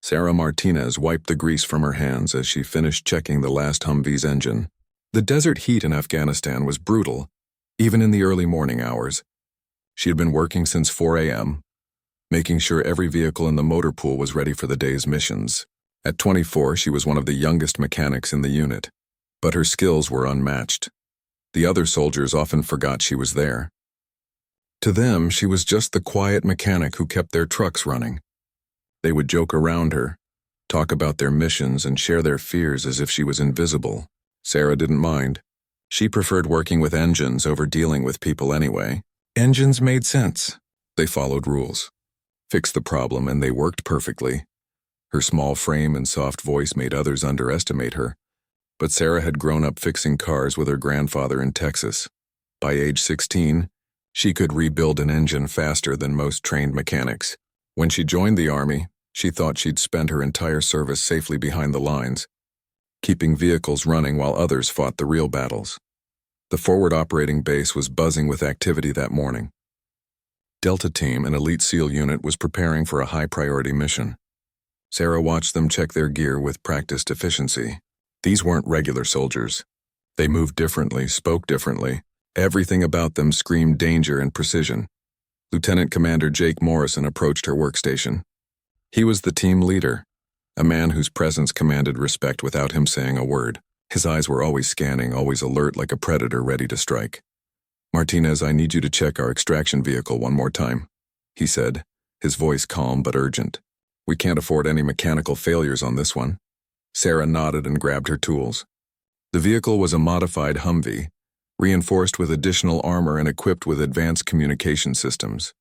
Sarah Martinez wiped the grease from her hands as she finished checking the last Humvee's engine. The desert heat in Afghanistan was brutal, even in the early morning hours. She had been working since 4 a.m., making sure every vehicle in the motor pool was ready for the day's missions. At 24, she was one of the youngest mechanics in the unit, but her skills were unmatched. The other soldiers often forgot she was there. To them, she was just the quiet mechanic who kept their trucks running. They would joke around her, talk about their missions, and share their fears as if she was invisible. Sarah didn't mind. She preferred working with engines over dealing with people anyway. Engines made sense. They followed rules, fixed the problem, and they worked perfectly. Her small frame and soft voice made others underestimate her, but Sarah had grown up fixing cars with her grandfather in Texas. By age 16, she could rebuild an engine faster than most trained mechanics. When she joined the Army, she thought she'd spend her entire service safely behind the lines, keeping vehicles running while others fought the real battles. The forward operating base was buzzing with activity that morning. Delta Team, an elite SEAL unit, was preparing for a high-priority mission. Sarah watched them check their gear with practiced efficiency. These weren't regular soldiers. They moved differently, spoke differently. Everything about them screamed danger and precision. Lieutenant Commander Jake Morrison approached her workstation. He was the team leader, a man whose presence commanded respect without him saying a word. His eyes were always scanning, always alert like a predator ready to strike. "Martinez, I need you to check our extraction vehicle one more time," he said, his voice calm but urgent. "We can't afford any mechanical failures on this one." Sarah nodded and grabbed her tools. The vehicle was a modified Humvee, reinforced with additional armor and equipped with advanced communication systems.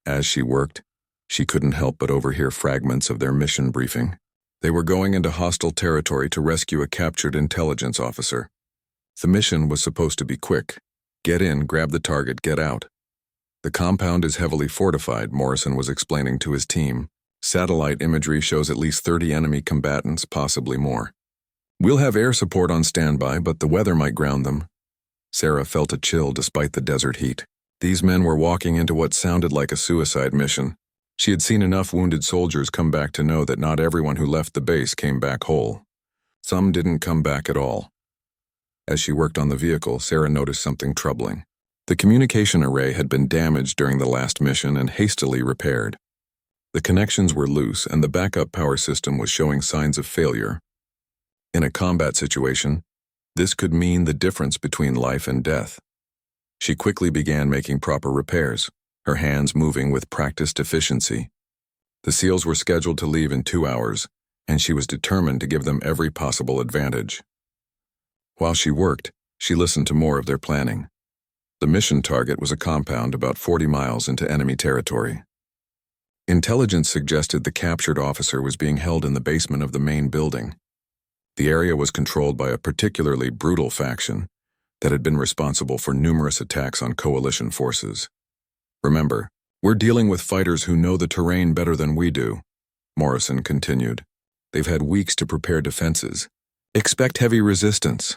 As she worked, she couldn't help but overhear fragments of their mission briefing. They were going into hostile territory to rescue a captured intelligence officer. The mission was supposed to be quick. Get in, grab the target, get out. "The compound is heavily fortified," Morrison was explaining to his team. "Satellite imagery shows at least 30 enemy combatants, possibly more. We'll have air support on standby, but the weather might ground them." Sarah felt a chill despite the desert heat. These men were walking into what sounded like a suicide mission. She had seen enough wounded soldiers come back to know that not everyone who left the base came back whole. Some didn't come back at all. As she worked on the vehicle, Sarah noticed something troubling. The communication array had been damaged during the last mission and hastily repaired. The connections were loose and the backup power system was showing signs of failure. In a combat situation, this could mean the difference between life and death. She quickly began making proper repairs, her hands moving with practiced efficiency. The SEALs were scheduled to leave in 2 hours, and she was determined to give them every possible advantage. While she worked, she listened to more of their planning. The mission target was a compound about 40 miles into enemy territory. Intelligence suggested the captured officer was being held in the basement of the main building. The area was controlled by a particularly brutal faction that had been responsible for numerous attacks on coalition forces. "Remember, we're dealing with fighters who know the terrain better than we do," Morrison continued. "They've had weeks to prepare defenses. Expect heavy resistance."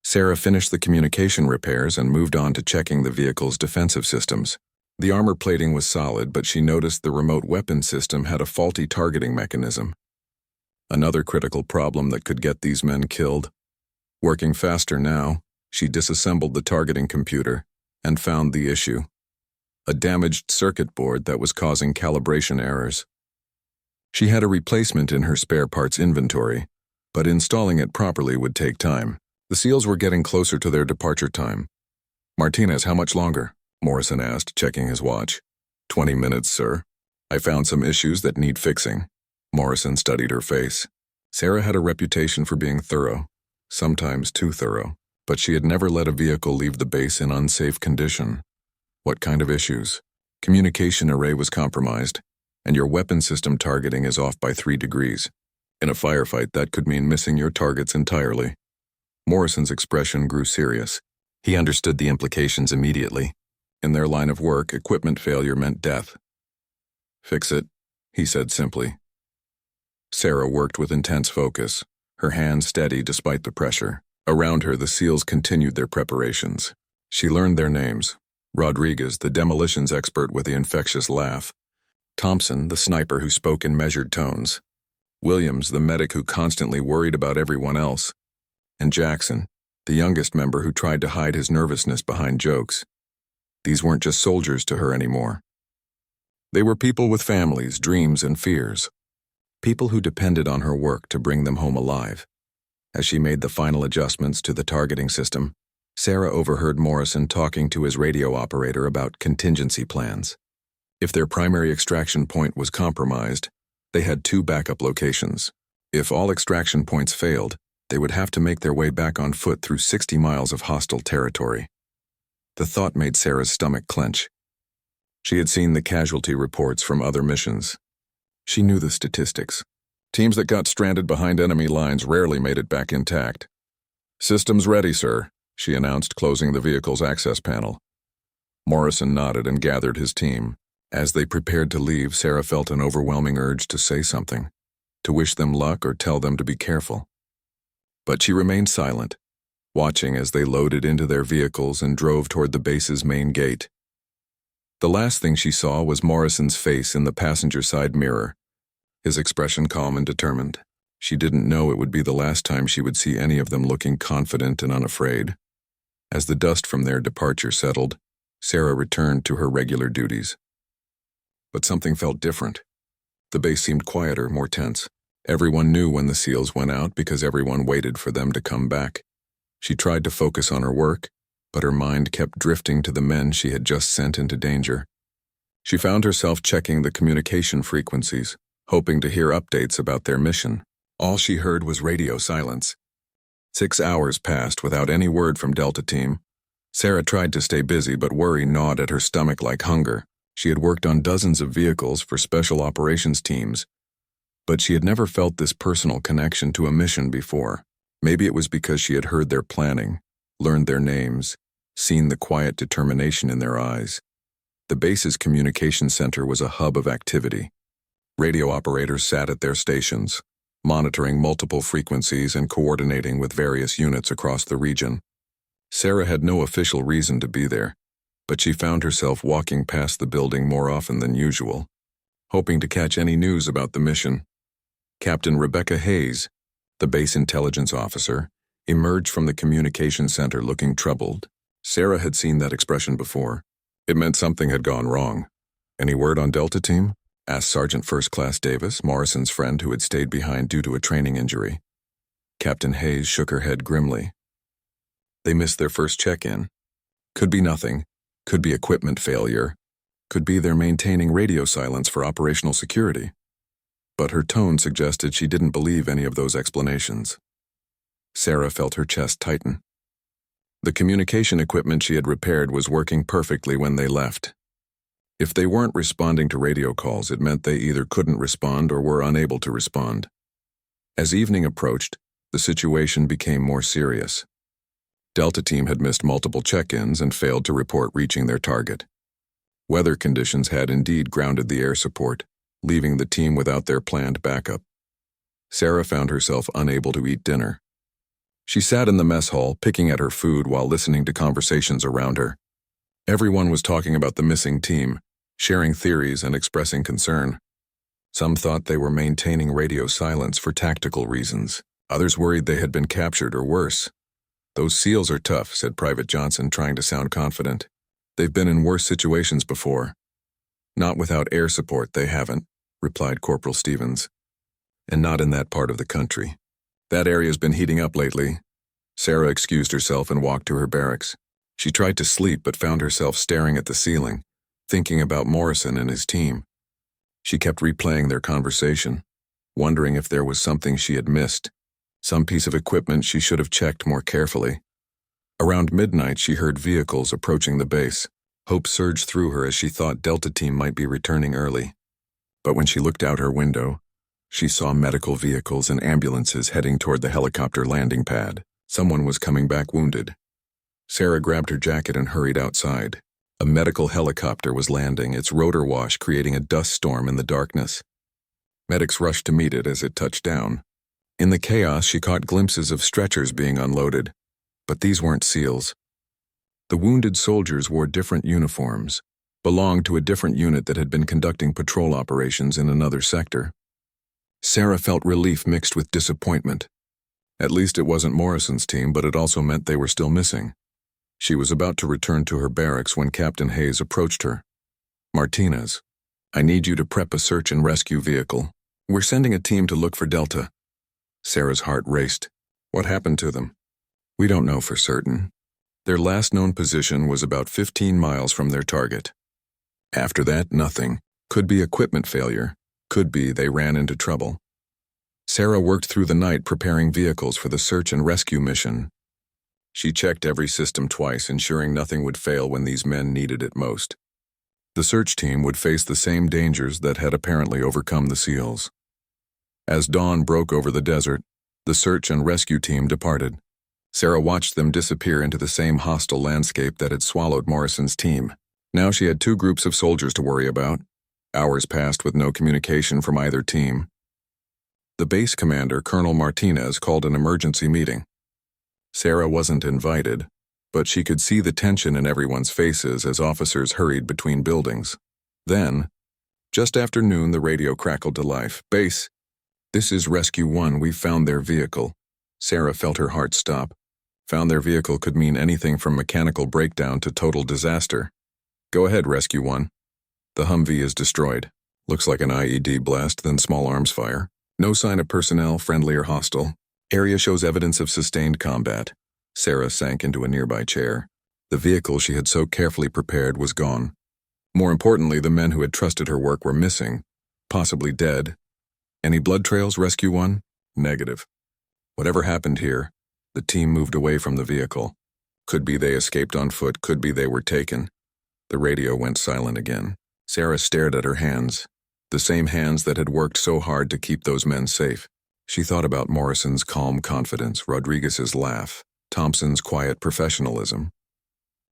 Sarah finished the communication repairs and moved on to checking the vehicle's defensive systems. The armor plating was solid, but she noticed the remote weapon system had a faulty targeting mechanism. Another critical problem that could get these men killed. Working faster now, she disassembled the targeting computer and found the issue: a damaged circuit board that was causing calibration errors. She had a replacement in her spare parts inventory, but installing it properly would take time. The SEALs were getting closer to their departure time. "Martinez, how much longer?" Morrison asked, checking his watch. 20 minutes, sir. I found some issues that need fixing." Morrison studied her face. Sarah had a reputation for being thorough, sometimes too thorough, but she had never let a vehicle leave the base in unsafe condition. "What kind of issues?" "Communication array was compromised, and your weapon system targeting is off by 3 degrees. In a firefight, that could mean missing your targets entirely." Morrison's expression grew serious. He understood the implications immediately. In their line of work, equipment failure meant death. "Fix it," he said simply. Sarah worked with intense focus, her hands steady despite the pressure. Around her, the SEALs continued their preparations. She learned their names: Rodriguez, the demolitions expert with the infectious laugh; Thompson, the sniper who spoke in measured tones; Williams, the medic who constantly worried about everyone else, and Jackson, the youngest member who tried to hide his nervousness behind jokes. These weren't just soldiers to her anymore. They were people with families, dreams, and fears. People who depended on her work to bring them home alive. As she made the final adjustments to the targeting system, Sarah overheard Morrison talking to his radio operator about contingency plans. If their primary extraction point was compromised, they had 2 backup locations. If all extraction points failed, they would have to make their way back on foot through 60 miles of hostile territory. The thought made Sarah's stomach clench. She had seen the casualty reports from other missions. She knew the statistics. Teams that got stranded behind enemy lines rarely made it back intact. "Systems ready, sir," she announced, closing the vehicle's access panel. Morrison nodded and gathered his team. As they prepared to leave, Sarah felt an overwhelming urge to say something, to wish them luck or tell them to be careful. But she remained silent, watching as they loaded into their vehicles and drove toward the base's main gate. The last thing she saw was Morrison's face in the passenger side mirror, his expression calm and determined. She didn't know it would be the last time she would see any of them looking confident and unafraid. As the dust from their departure settled, Sarah returned to her regular duties. But something felt different. The base seemed quieter, more tense. Everyone knew when the SEALs went out because everyone waited for them to come back. She tried to focus on her work, but her mind kept drifting to the men she had just sent into danger. She found herself checking the communication frequencies, hoping to hear updates about their mission. All she heard was radio silence. 6 hours passed without any word from Delta Team. Sarah tried to stay busy, but worry gnawed at her stomach like hunger. She had worked on dozens of vehicles for special operations teams, but she had never felt this personal connection to a mission before. Maybe it was because she had heard their planning, learned their names, seen the quiet determination in their eyes. The base's communication center was a hub of activity. Radio operators sat at their stations, monitoring multiple frequencies and coordinating with various units across the region. Sarah had no official reason to be there, but she found herself walking past the building more often than usual, hoping to catch any news about the mission. Captain Rebecca Hayes, the base intelligence officer, emerged from the communication center looking troubled. Sarah had seen that expression before. It meant something had gone wrong. "Any word on Delta Team?" asked Sergeant First Class Davis, Morrison's friend who had stayed behind due to a training injury. Captain Hayes shook her head grimly. "They missed their first check-in. Could be nothing. Could be equipment failure. Could be they're maintaining radio silence for operational security." But her tone suggested she didn't believe any of those explanations. Sarah felt her chest tighten. The communication equipment she had repaired was working perfectly when they left. If they weren't responding to radio calls, it meant they either couldn't respond or were unable to respond. As evening approached, the situation became more serious. Delta Team had missed multiple check-ins and failed to report reaching their target. Weather conditions had indeed grounded the air support, leaving the team without their planned backup. Sarah found herself unable to eat dinner. She sat in the mess hall, picking at her food while listening to conversations around her. Everyone was talking about the missing team, sharing theories and expressing concern. Some thought they were maintaining radio silence for tactical reasons. Others worried they had been captured or worse. "Those SEALs are tough," said Private Johnson, trying to sound confident. "They've been in worse situations before." "Not without air support, they haven't," replied Corporal Stevens. "And not in that part of the country. That area's been heating up lately." Sarah excused herself and walked to her barracks. She tried to sleep but found herself staring at the ceiling, thinking about Morrison and his team. She kept replaying their conversation, wondering if there was something she had missed, some piece of equipment she should have checked more carefully. Around midnight, she heard vehicles approaching the base. Hope surged through her as she thought Delta Team might be returning early. But when she looked out her window, she saw medical vehicles and ambulances heading toward the helicopter landing pad. Someone was coming back wounded. Sarah grabbed her jacket and hurried outside. A medical helicopter was landing, its rotor wash creating a dust storm in the darkness. Medics rushed to meet it as it touched down. In the chaos, she caught glimpses of stretchers being unloaded, but these weren't SEALs. The wounded soldiers wore different uniforms, belonged to a different unit that had been conducting patrol operations in another sector. Sarah felt relief mixed with disappointment. At least it wasn't Morrison's team, but it also meant they were still missing. She was about to return to her barracks when Captain Hayes approached her. "Martinez, I need you to prep a search and rescue vehicle. We're sending a team to look for Delta." Sarah's heart raced. What happened to them? "We don't know for certain. Their last known position was about 15 miles from their target. After that, nothing. Could be equipment failure. Could be they ran into trouble." Sarah worked through the night preparing vehicles for the search and rescue mission. She checked every system twice, ensuring nothing would fail when these men needed it most. The search team would face the same dangers that had apparently overcome the SEALs. As dawn broke over the desert, the search and rescue team departed. Sarah watched them disappear into the same hostile landscape that had swallowed Morrison's team. Now she had two groups of soldiers to worry about. Hours passed with no communication from either team. The base commander, Colonel Martinez, called an emergency meeting. Sarah wasn't invited, but she could see the tension in everyone's faces as officers hurried between buildings. Then, just after noon, the radio crackled to life. "Base, this is Rescue 1. We found their vehicle." Sarah felt her heart stop. Found their vehicle could mean anything from mechanical breakdown to total disaster. "Go ahead, Rescue 1. The Humvee is destroyed. Looks like an IED blast, then small arms fire. No sign of personnel, friendly or hostile. Area shows evidence of sustained combat." Sarah sank into a nearby chair. The vehicle she had so carefully prepared was gone. More importantly, the men who had trusted her work were missing, possibly dead. "Any blood trails, Rescue 1? "Negative." Whatever happened here, the team moved away from the vehicle. Could be they escaped on foot, could be they were taken. The radio went silent again. Sarah stared at her hands, the same hands that had worked so hard to keep those men safe. She thought about Morrison's calm confidence, Rodriguez's laugh, Thompson's quiet professionalism.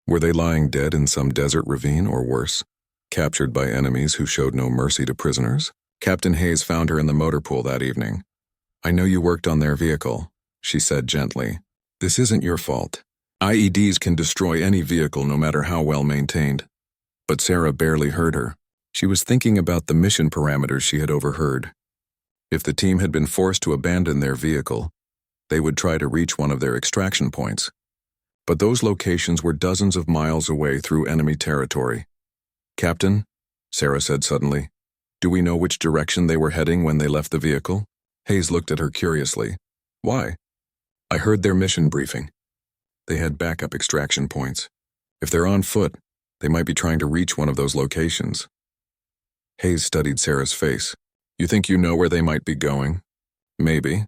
Were they lying dead in some desert ravine, or worse, captured by enemies who showed no mercy to prisoners? Captain Hayes found her in the motor pool that evening. "I know you worked on their vehicle," she said gently. "This isn't your fault. IEDs can destroy any vehicle no matter how well maintained." But Sarah barely heard her. She was thinking about the mission parameters she had overheard. If the team had been forced to abandon their vehicle, they would try to reach one of their extraction points. But those locations were dozens of miles away through enemy territory. "Captain," Sarah said suddenly, "do we know which direction they were heading when they left the vehicle?" Hayes looked at her curiously. "Why?" "I heard their mission briefing. They had backup extraction points. If they're on foot, they might be trying to reach one of those locations." Hayes studied Sarah's face. "You think you know where they might be going?" "Maybe.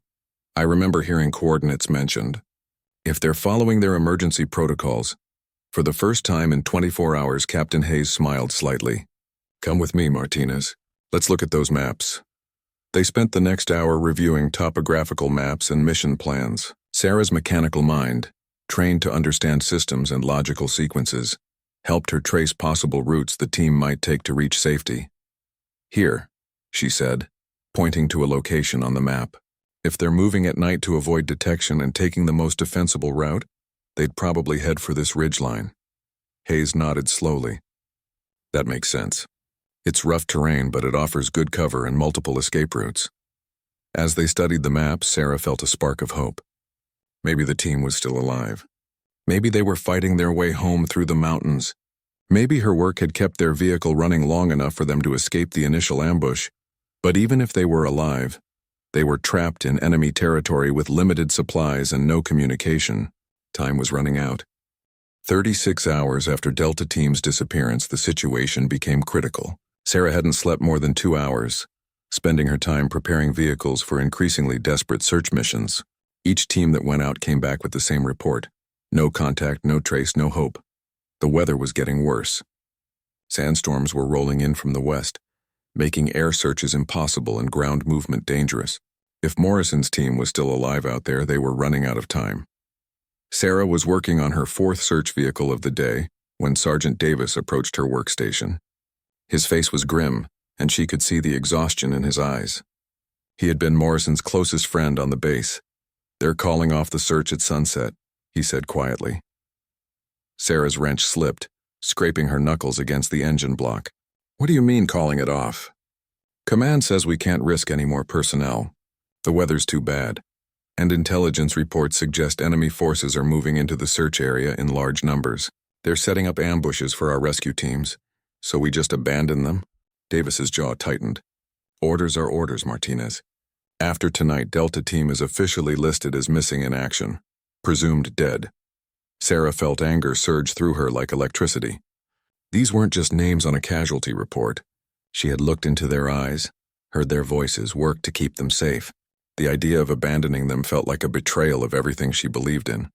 I remember hearing coordinates mentioned. If they're following their emergency protocols." For the first time in 24 hours, Captain Hayes smiled slightly. "Come with me, Martinez. Let's look at those maps." They spent the next hour reviewing topographical maps and mission plans. Sarah's mechanical mind, trained to understand systems and logical sequences, helped her trace possible routes the team might take to reach safety. "Here," she said, pointing to a location on the map. "If they're moving at night to avoid detection and taking the most defensible route, they'd probably head for this ridgeline." Hayes nodded slowly. "That makes sense. It's rough terrain, but it offers good cover and multiple escape routes." As they studied the maps, Sarah felt a spark of hope. Maybe the team was still alive. Maybe they were fighting their way home through the mountains. Maybe her work had kept their vehicle running long enough for them to escape the initial ambush. But even if they were alive, they were trapped in enemy territory with limited supplies and no communication. Time was running out. 36 hours after Delta Team's disappearance, the situation became critical. Sarah hadn't slept more than 2 hours, spending her time preparing vehicles for increasingly desperate search missions. Each team that went out came back with the same report. No contact, no trace, no hope. The weather was getting worse. Sandstorms were rolling in from the west, making air searches impossible and ground movement dangerous. If Morrison's team was still alive out there, they were running out of time. Sarah was working on her 4th search vehicle of the day when Sergeant Davis approached her workstation. His face was grim, and she could see the exhaustion in his eyes. He had been Morrison's closest friend on the base. "They're calling off the search at sunset," he said quietly. Sarah's wrench slipped, scraping her knuckles against the engine block. "What do you mean calling it off?" Command says we can't risk any more personnel. The weather's too bad. And intelligence reports suggest enemy forces are moving into the search area in large numbers. They're setting up ambushes for our rescue teams. So we just abandon them? Davis's jaw tightened. Orders are orders, Martinez. After tonight, Delta Team is officially listed as missing in action. Presumed dead. Sarah felt anger surge through her like electricity. These weren't just names on a casualty report. She had looked into their eyes, heard their voices, worked to keep them safe. The idea of abandoning them felt like a betrayal of everything she believed in.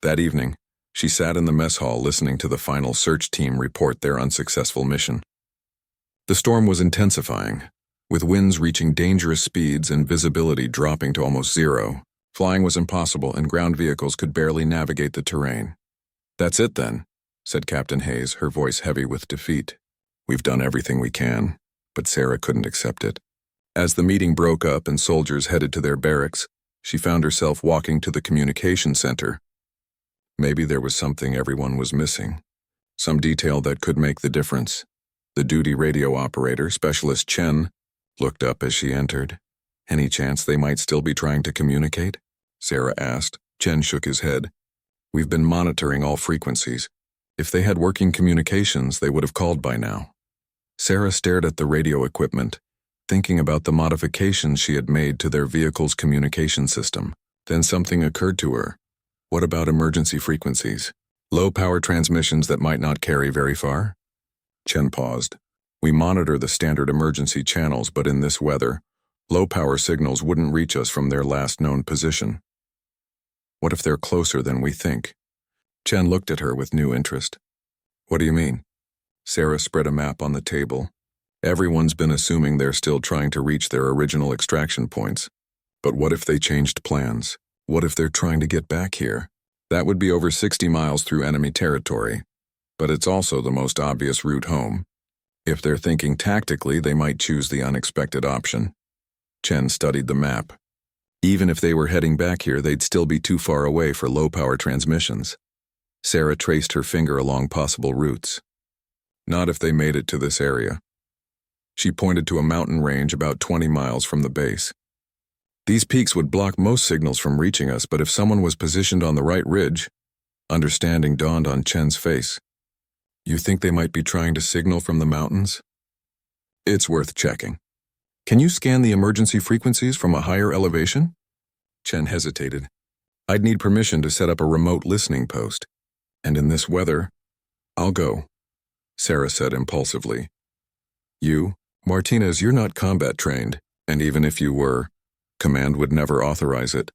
That evening, she sat in the mess hall listening to the final search team report their unsuccessful mission. The storm was intensifying, with winds reaching dangerous speeds and visibility dropping to almost zero. Flying was impossible and ground vehicles could barely navigate the terrain. "That's it then," said Captain Hayes, her voice heavy with defeat. "We've done everything we can," but Sarah couldn't accept it. As the meeting broke up and soldiers headed to their barracks, she found herself walking to the communication center. Maybe there was something everyone was missing, some detail that could make the difference. The duty radio operator, Specialist Chen, looked up as she entered. "Any chance they might still be trying to communicate?" Sarah asked. Chen shook his head. "We've been monitoring all frequencies. If they had working communications, they would have called by now." Sarah stared at the radio equipment, thinking about the modifications she had made to their vehicle's communication system. Then something occurred to her. What about emergency frequencies? Low-power transmissions that might not carry very far? Chen paused. "We monitor the standard emergency channels, but in this weather, low-power signals wouldn't reach us from their last known position. What if they're closer than we think?" Chen looked at her with new interest. "What do you mean?" Sarah spread a map on the table. Everyone's been assuming they're still trying to reach their original extraction points. But what if they changed plans? What if they're trying to get back here? That would be over 60 miles through enemy territory. But it's also the most obvious route home. If they're thinking tactically, they might choose the unexpected option. Chen studied the map. Even if they were heading back here, they'd still be too far away for low-power transmissions. Sarah traced her finger along possible routes. Not if they made it to this area. She pointed to a mountain range about 20 miles from the base. "These peaks would block most signals from reaching us, but if someone was positioned on the right ridge..." Understanding dawned on Chen's face. "You think they might be trying to signal from the mountains?" "It's worth checking. Can you scan the emergency frequencies from a higher elevation?" Chen hesitated. "I'd need permission to set up a remote listening post. And in this weather, I'll go," Sarah said impulsively. "You, Martinez, you're not combat trained, and even if you were, Command would never authorize it."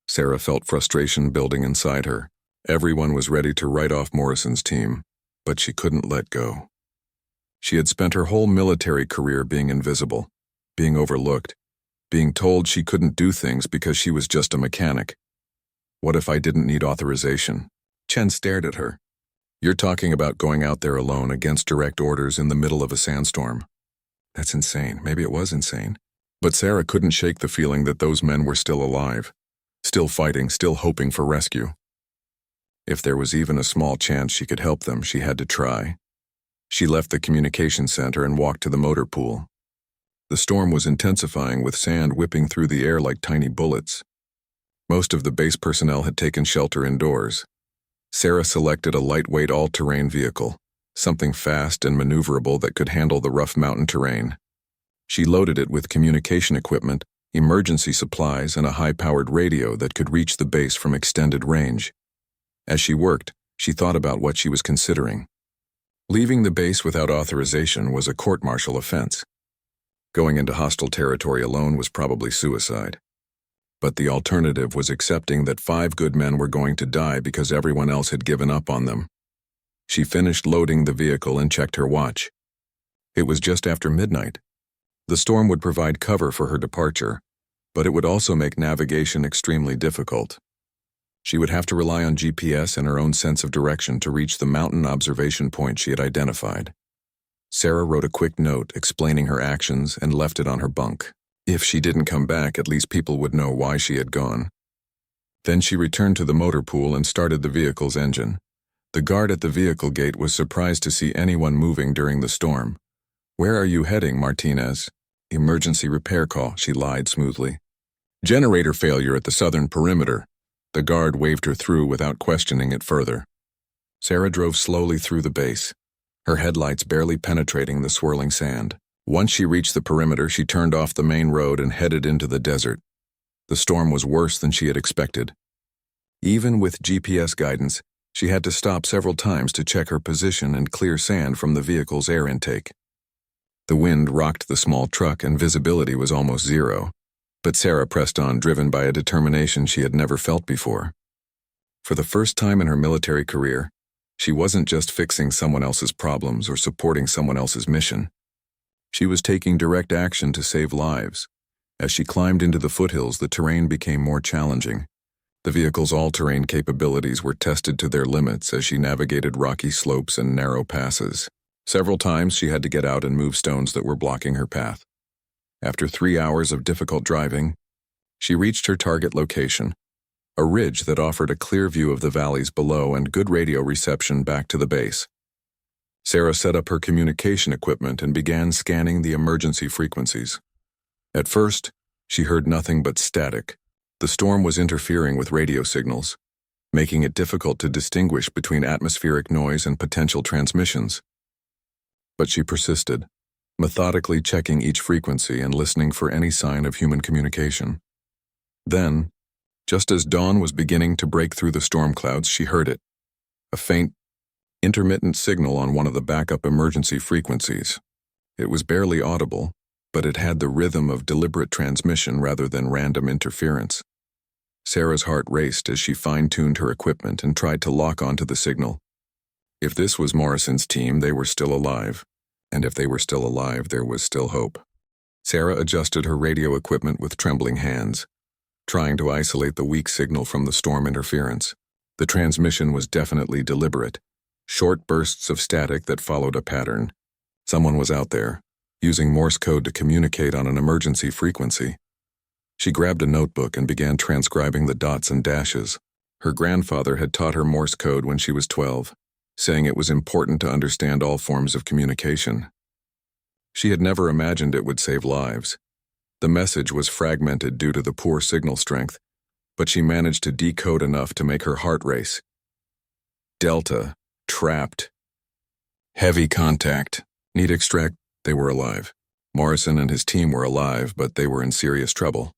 Sarah felt frustration building inside her. Everyone was ready to write off Morrison's team, but she couldn't let go. She had spent her whole military career being invisible, being overlooked, being told she couldn't do things because she was just a mechanic. What if I didn't need authorization? Chen stared at her. "You're talking about going out there alone against direct orders in the middle of a sandstorm." That's insane. Maybe it was insane. But Sarah couldn't shake the feeling that those men were still alive, still fighting, still hoping for rescue. If there was even a small chance she could help them, she had to try. She left the communication center and walked to the motor pool. The storm was intensifying, with sand whipping through the air like tiny bullets. Most of the base personnel had taken shelter indoors. Sarah selected a lightweight all-terrain vehicle, something fast and maneuverable that could handle the rough mountain terrain. She loaded it with communication equipment, emergency supplies, and a high-powered radio that could reach the base from extended range. As she worked, she thought about what she was considering. Leaving the base without authorization was a court-martial offense. Going into hostile territory alone was probably suicide. But the alternative was accepting that 5 good men were going to die because everyone else had given up on them. She finished loading the vehicle and checked her watch. It was just after midnight. The storm would provide cover for her departure, but it would also make navigation extremely difficult. She would have to rely on GPS and her own sense of direction to reach the mountain observation point she had identified. Sarah wrote a quick note explaining her actions and left it on her bunk. If she didn't come back, at least people would know why she had gone. Then she returned to the motor pool and started the vehicle's engine. The guard at the vehicle gate was surprised to see anyone moving during the storm. "Where are you heading, Martinez?" Emergency repair call, she lied smoothly. Generator failure at the southern perimeter. The guard waved her through without questioning it further. Sarah drove slowly through the base, her headlights barely penetrating the swirling sand. Once she reached the perimeter, she turned off the main road and headed into the desert. The storm was worse than she had expected. Even with GPS guidance, she had to stop several times to check her position and clear sand from the vehicle's air intake. The wind rocked the small truck and visibility was almost zero, but Sarah pressed on, driven by a determination she had never felt before. For the first time in her military career, she wasn't just fixing someone else's problems or supporting someone else's mission. She was taking direct action to save lives. As she climbed into the foothills, the terrain became more challenging. The vehicle's all-terrain capabilities were tested to their limits as she navigated rocky slopes and narrow passes. Several times she had to get out and move stones that were blocking her path. After 3 hours of difficult driving, she reached her target location, a ridge that offered a clear view of the valleys below and good radio reception back to the base. Sarah set up her communication equipment and began scanning the emergency frequencies. At first, she heard nothing but static. The storm was interfering with radio signals, making it difficult to distinguish between atmospheric noise and potential transmissions. But she persisted, methodically checking each frequency and listening for any sign of human communication. Then, just as dawn was beginning to break through the storm clouds, she heard it, a faint, intermittent signal on one of the backup emergency frequencies. It was barely audible, but it had the rhythm of deliberate transmission rather than random interference. Sarah's heart raced as she fine-tuned her equipment and tried to lock onto the signal. If this was Morrison's team, they were still alive. And if they were still alive, there was still hope. Sarah adjusted her radio equipment with trembling hands, trying to isolate the weak signal from the storm interference. The transmission was definitely deliberate, short bursts of static that followed a pattern. Someone was out there, using Morse code to communicate on an emergency frequency. She grabbed a notebook and began transcribing the dots and dashes. Her grandfather had taught her Morse code when she was 12, saying it was important to understand all forms of communication. She had never imagined it would save lives. The message was fragmented due to the poor signal strength, but she managed to decode enough to make her heart race. Delta, trapped. Heavy contact. Need extract. They were alive. Morrison and his team were alive, but they were in serious trouble.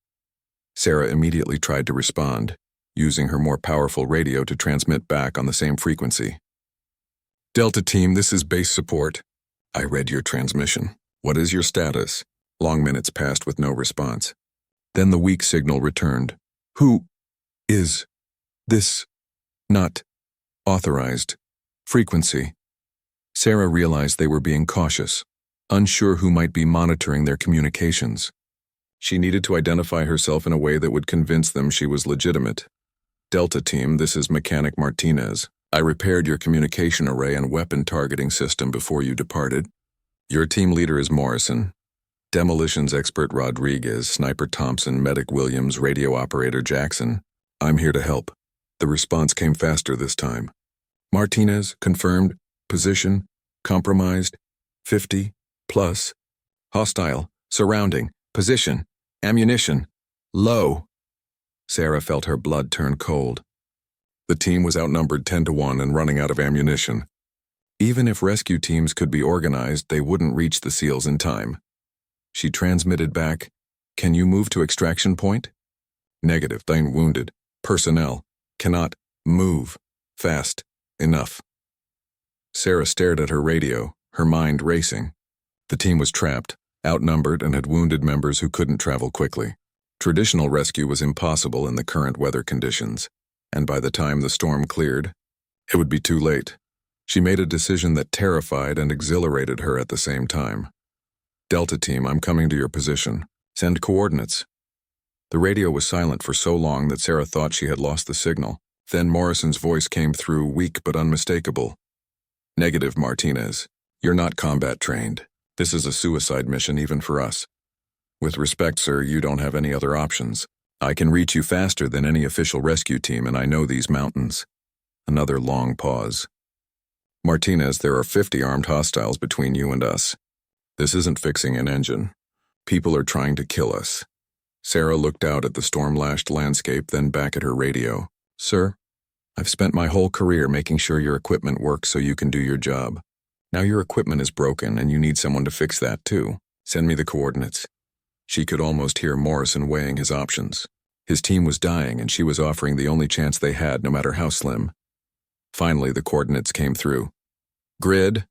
Sarah immediately tried to respond, using her more powerful radio to transmit back on the same frequency. Delta Team, this is base support. I read your transmission. What is your status? Long minutes passed with no response. Then the weak signal returned. Who is this? Not authorized. Frequency. Sarah realized they were being cautious, unsure who might be monitoring their communications. She needed to identify herself in a way that would convince them she was legitimate. Delta Team, this is Mechanic Martinez. I repaired your communication array and weapon targeting system before you departed. Your team leader is Morrison. Demolitions expert Rodriguez, Sniper Thompson, Medic Williams, radio operator Jackson. I'm here to help. The response came faster this time. Martinez, confirmed. Position, compromised. 50, plus. Hostile, surrounding, position, ammunition, low. Sarah felt her blood turn cold. The team was outnumbered 10-1 and running out of ammunition. Even if rescue teams could be organized, they wouldn't reach the SEALs in time. She transmitted back, "Can you move to extraction point?" Negative, I'm wounded. Personnel, cannot move fast enough. Sarah stared at her radio, her mind racing. The team was trapped, outnumbered, and had wounded members who couldn't travel quickly. Traditional rescue was impossible in the current weather conditions, and by the time the storm cleared, it would be too late. She made a decision that terrified and exhilarated her at the same time. Delta Team, I'm coming to your position. Send coordinates. The radio was silent for so long that Sarah thought she had lost the signal. Then Morrison's voice came through, weak but unmistakable. Negative, Martinez. You're not combat trained. This is a suicide mission even for us. With respect, sir, you don't have any other options. I can reach you faster than any official rescue team, and I know these mountains. Another long pause. Martinez, there are 50 armed hostiles between you and us. This isn't fixing an engine. People are trying to kill us. Sarah looked out at the storm-lashed landscape, then back at her radio. Sir, I've spent my whole career making sure your equipment works so you can do your job. Now your equipment is broken and you need someone to fix that too. Send me the coordinates. She could almost hear Morrison weighing his options. His team was dying and she was offering the only chance they had, no matter how slim. Finally, the coordinates came through. Grid.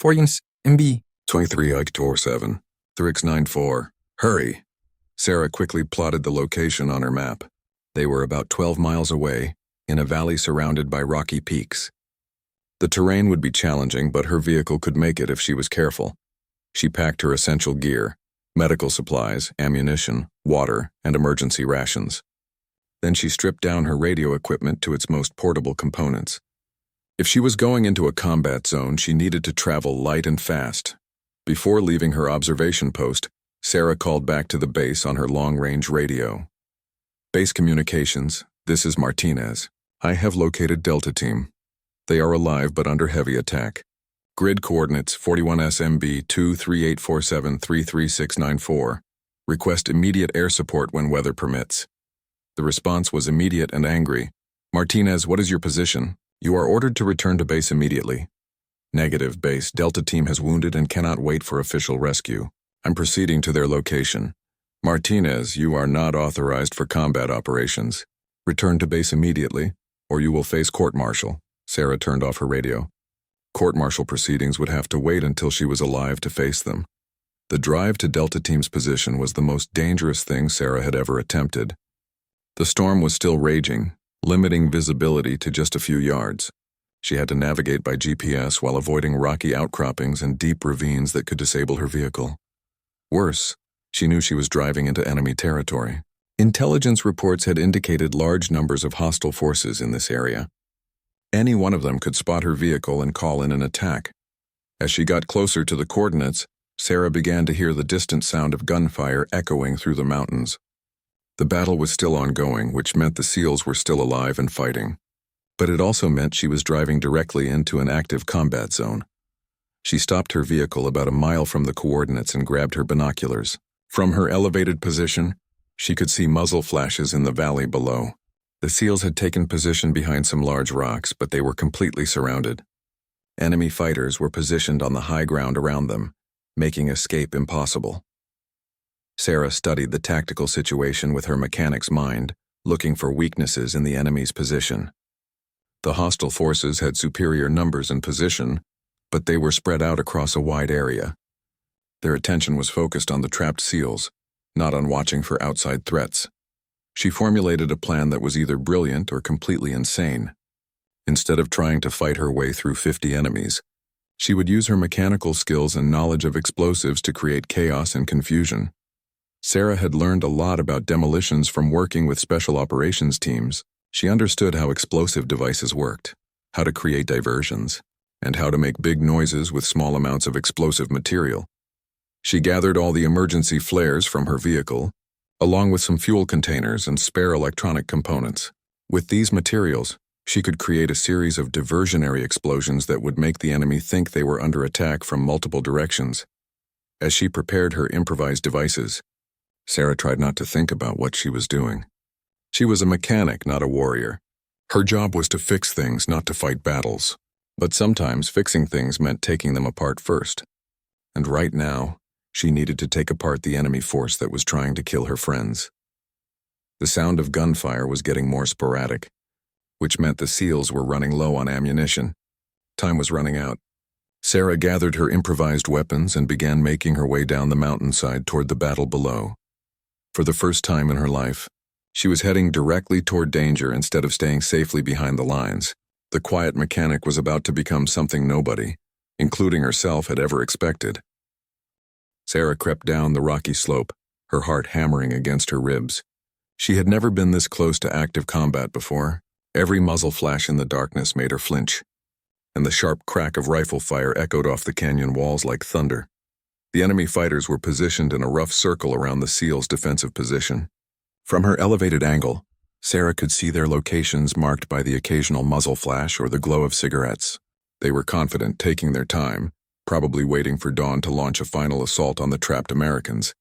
4 MB. 23 Ike 7. 3x94. Hurry. Sarah quickly plotted the location on her map. They were about 12 miles away, in a valley surrounded by rocky peaks. The terrain would be challenging, but her vehicle could make it if she was careful. She packed her essential gear, medical supplies, ammunition, water, and emergency rations. Then she stripped down her radio equipment to its most portable components. If she was going into a combat zone, she needed to travel light and fast. Before leaving her observation post, Sarah called back to the base on her long-range radio. Base communications, this is Martinez. I have located Delta Team. They are alive but under heavy attack. Grid coordinates 41 SMB 23847-33694. Request immediate air support when weather permits. The response was immediate and angry. Martinez, what is your position? You are ordered to return to base immediately. Negative, base. Delta Team has wounded and cannot wait for official rescue. I'm proceeding to their location. Martinez, you are not authorized for combat operations. Return to base immediately, or you will face court-martial. Sarah turned off her radio. Court-martial proceedings would have to wait until she was alive to face them. The drive to Delta Team's position was the most dangerous thing Sarah had ever attempted. The storm was still raging, limiting visibility to just a few yards. She had to navigate by GPS while avoiding rocky outcroppings and deep ravines that could disable her vehicle. Worse, she knew she was driving into enemy territory. Intelligence reports had indicated large numbers of hostile forces in this area. Any one of them could spot her vehicle and call in an attack. As she got closer to the coordinates, Sarah began to hear the distant sound of gunfire echoing through the mountains. The battle was still ongoing, which meant the SEALs were still alive and fighting. But it also meant she was driving directly into an active combat zone. She stopped her vehicle about a mile from the coordinates and grabbed her binoculars. From her elevated position, she could see muzzle flashes in the valley below. The SEALs had taken position behind some large rocks, but they were completely surrounded. Enemy fighters were positioned on the high ground around them, making escape impossible. Sarah studied the tactical situation with her mechanic's mind, looking for weaknesses in the enemy's position. The hostile forces had superior numbers and position, but they were spread out across a wide area. Their attention was focused on the trapped SEALs, not on watching for outside threats. She formulated a plan that was either brilliant or completely insane. Instead of trying to fight her way through 50 enemies, she would use her mechanical skills and knowledge of explosives to create chaos and confusion. Sarah had learned a lot about demolitions from working with special operations teams. She understood how explosive devices worked, how to create diversions, and how to make big noises with small amounts of explosive material. She gathered all the emergency flares from her vehicle, along with some fuel containers and spare electronic components. With these materials, she could create a series of diversionary explosions that would make the enemy think they were under attack from multiple directions. As she prepared her improvised devices, Sarah tried not to think about what she was doing. She was a mechanic, not a warrior. Her job was to fix things, not to fight battles. But sometimes fixing things meant taking them apart first. And right now, she needed to take apart the enemy force that was trying to kill her friends. The sound of gunfire was getting more sporadic, which meant the SEALs were running low on ammunition. Time was running out. Sarah gathered her improvised weapons and began making her way down the mountainside toward the battle below. For the first time in her life, she was heading directly toward danger instead of staying safely behind the lines. The quiet mechanic was about to become something nobody, including herself, had ever expected. Sarah crept down the rocky slope, her heart hammering against her ribs. She had never been this close to active combat before. Every muzzle flash in the darkness made her flinch, and the sharp crack of rifle fire echoed off the canyon walls like thunder. The enemy fighters were positioned in a rough circle around the SEALs' defensive position. From her elevated angle, Sarah could see their locations marked by the occasional muzzle flash or the glow of cigarettes. They were confident, taking their time, probably waiting for dawn to launch a final assault on the trapped Americans.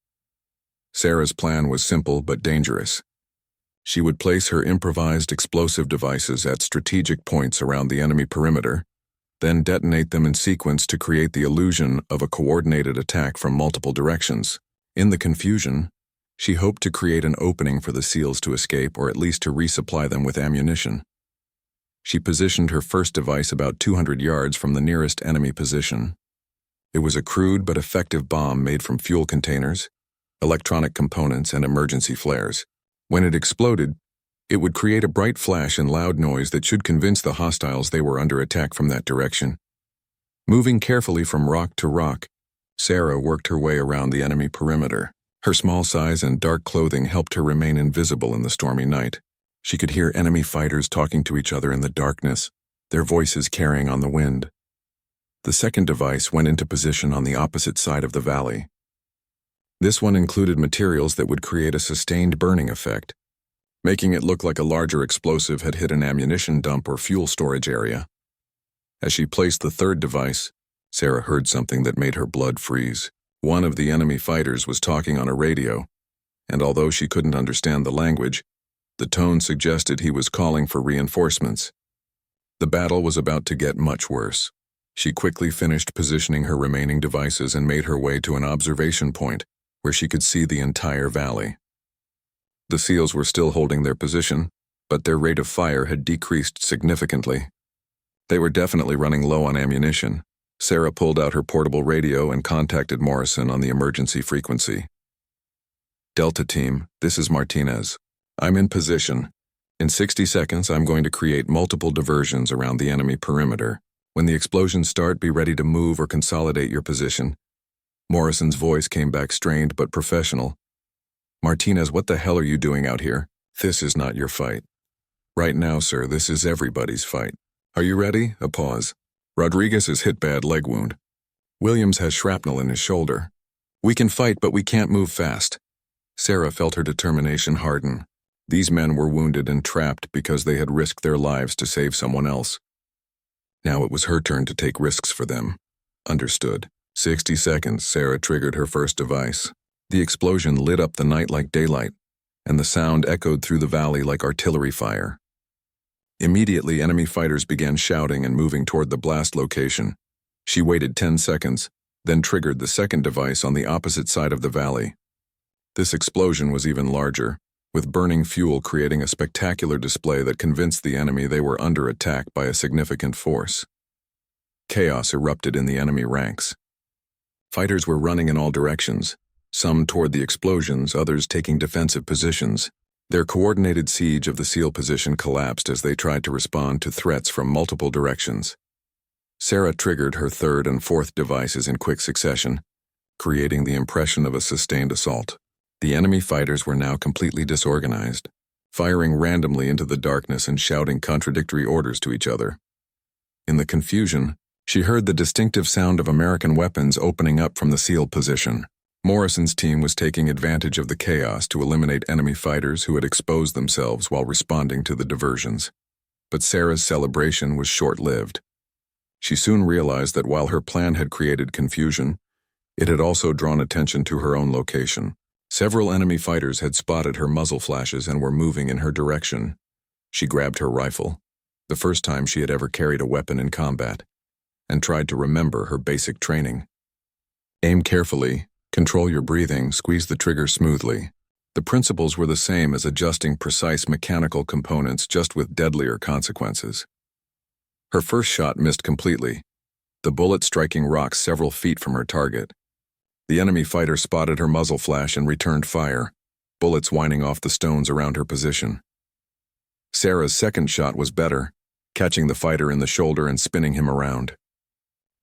Sarah's plan was simple but dangerous. She would place her improvised explosive devices at strategic points around the enemy perimeter, then detonate them in sequence to create the illusion of a coordinated attack from multiple directions. In the confusion, she hoped to create an opening for the SEALs to escape or at least to resupply them with ammunition. She positioned her first device about 200 yards from the nearest enemy position. It was a crude but effective bomb made from fuel containers, electronic components, and emergency flares. When it exploded, it would create a bright flash and loud noise that should convince the hostiles they were under attack from that direction. Moving carefully from rock to rock, Sarah worked her way around the enemy perimeter. Her small size and dark clothing helped her remain invisible in the stormy night. She could hear enemy fighters talking to each other in the darkness, their voices carrying on the wind. The second device went into position on the opposite side of the valley. This one included materials that would create a sustained burning effect, making it look like a larger explosive had hit an ammunition dump or fuel storage area. As she placed the third device, Sarah heard something that made her blood freeze. One of the enemy fighters was talking on a radio, and although she couldn't understand the language, the tone suggested he was calling for reinforcements. The battle was about to get much worse. She quickly finished positioning her remaining devices and made her way to an observation point where she could see the entire valley. The SEALs were still holding their position, but their rate of fire had decreased significantly. They were definitely running low on ammunition. Sarah pulled out her portable radio and contacted Morrison on the emergency frequency. "Delta Team, this is Martinez. I'm in position. In 60 seconds, I'm going to create multiple diversions around the enemy perimeter. When the explosions start, be ready to move or consolidate your position." Morrison's voice came back strained but professional. "Martinez, what the hell are you doing out here? This is not your fight." "Right now, sir, this is everybody's fight." "Are you ready?" A pause. "Rodriguez is hit bad leg wound. Williams has shrapnel in his shoulder. We can fight, but we can't move fast." Sarah felt her determination harden. These men were wounded and trapped because they had risked their lives to save someone else. Now it was her turn to take risks for them. Understood. 60 seconds, Sarah triggered her first device. The explosion lit up the night like daylight, and the sound echoed through the valley like artillery fire. Immediately, enemy fighters began shouting and moving toward the blast location. She waited 10 seconds, then triggered the second device on the opposite side of the valley. This explosion was even larger, with burning fuel creating a spectacular display that convinced the enemy they were under attack by a significant force. Chaos erupted in the enemy ranks. Fighters were running in all directions, some toward the explosions, others taking defensive positions. Their coordinated siege of the SEAL position collapsed as they tried to respond to threats from multiple directions. Sarah triggered her third and fourth devices in quick succession, creating the impression of a sustained assault. The enemy fighters were now completely disorganized, firing randomly into the darkness and shouting contradictory orders to each other. In the confusion, she heard the distinctive sound of American weapons opening up from the SEAL position. Morrison's team was taking advantage of the chaos to eliminate enemy fighters who had exposed themselves while responding to the diversions. But Sarah's celebration was short-lived. She soon realized that while her plan had created confusion, it had also drawn attention to her own location. Several enemy fighters had spotted her muzzle flashes and were moving in her direction. She grabbed her rifle, the first time she had ever carried a weapon in combat, and tried to remember her basic training. Aim carefully, control your breathing, squeeze the trigger smoothly. The principles were the same as adjusting precise mechanical components, just with deadlier consequences. Her first shot missed completely, the bullet striking rocks several feet from her target. The enemy fighter spotted her muzzle flash and returned fire, bullets whining off the stones around her position. Sarah's second shot was better, catching the fighter in the shoulder and spinning him around.